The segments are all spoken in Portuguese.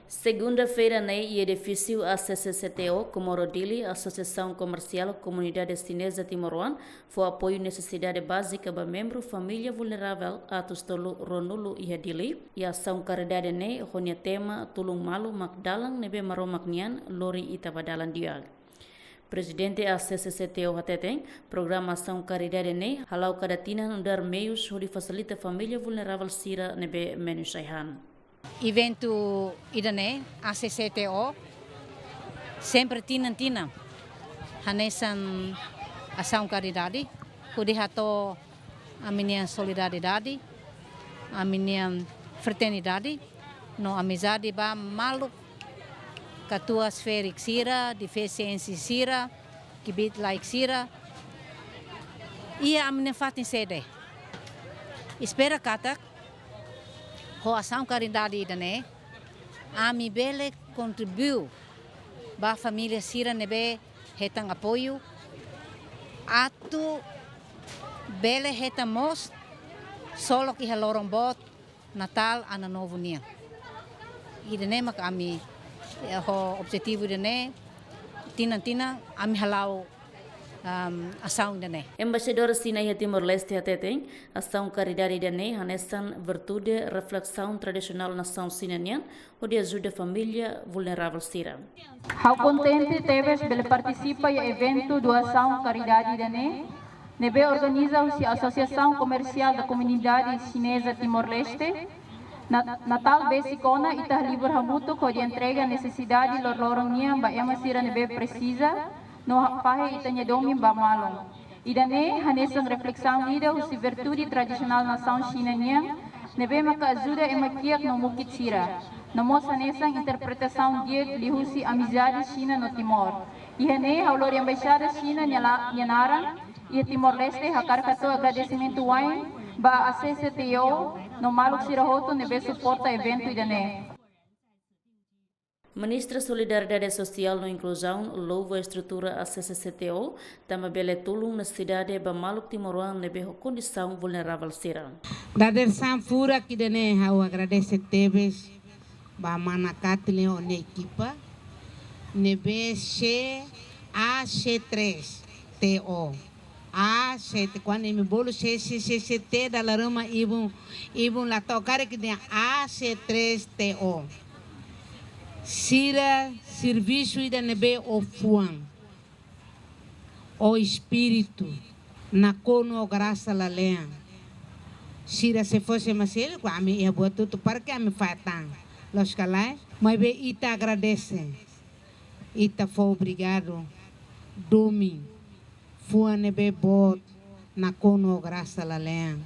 Segunda-feira, e edifício ACCCTO, Comorodili, Associação Comercial Comunidade Chinesa Timor-Leste, foi apoio necessidade básica para membro família vulnerável Atustolu Ronulo e Hadili, e ação caridade ne, honya tema tulung malu makdalang nebe maromaknian lori itabadalan diag. Presidente ACCCTO Hateteng, Programa Ação Caridade ne, halau kadatinan dar meios hori facilita família vulnerável sira nebe menusaihan. Evento idane ACCTO sempre tina hanesan ação caridade kudihato a minha solidariedade a minha fraternidade no amizade ba malu katua sferik sira deficiência sira kibit like sira ia amne fatin sede espera katak ho ação caridade idane ami bele contribui ba família sira nebe hetang apoio atu bele hetamos solo ki halorong bot Natal ano novo nia idane mak ami ho objetivo idane tina ami halau ação dane. Embaixador Sinai Timor-Leste Hateteng, ação caridade dane hanesan virtude reflexão tradicional nação sinanian, onde ajuda família vulnerável sira. How contente teves bele participa e evento do ação caridade dane, nebe organiza-se a Associação Comercial da Comunidade Chinesa Timor-Leste, Natal besikona itah libur hamuto ko di entrega necessidade lorong nia ba ema sira nebe precisa no pahe itanya domi ba malong. Idane hanesang reflexão ida usi virtude tradicional nação chinanian nebe maka ajuda emakiak no mukit sira. Namos hanesang interpretação dia lihusi amizade China no Timor. Ihane haulor embaixada China nyanara e Timor-Leste hakar kato agradecimento wain ba ACCTO no maluk sirahoto nebe suporta evento idane. Ministra Solidariedade Social no Inclusão louva a estrutura ACCCTO, também bele tulung na cidade ba maluk Timor-Leste nebe condição vulnerável sira. Dader sanfura que dene hau agradece teves ba manakatile o equipa nebe che AC3TO. A7 quando me bolo CCCT da larama ibum la tocar que tem AC3TO. Sira serviço ida nebe o fuan o espírito na cono graça la lean. Sira se fosse macelo com a mim ia boa tudo para que a me fatam los calais mas be ita agradece ita foi obrigado domi fuan nebe bot na cono graça la lean.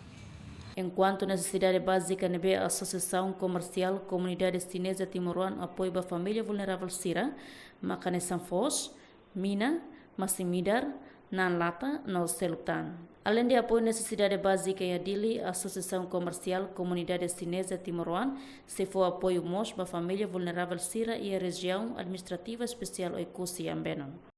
Enquanto necessidade básica nebe a Associação Comercial Comunidade Chinesa Timor-Leste apoio a família vulnerável sira, makanesan fos, mina, masimidar, nan lata, no selutan. Além de apoio necessidade básica e adili, a Associação Comercial Comunidade Chinesa Timor-Leste se for apoio mos para família vulnerável sira e a região administrativa especial Oikusi Ambenon.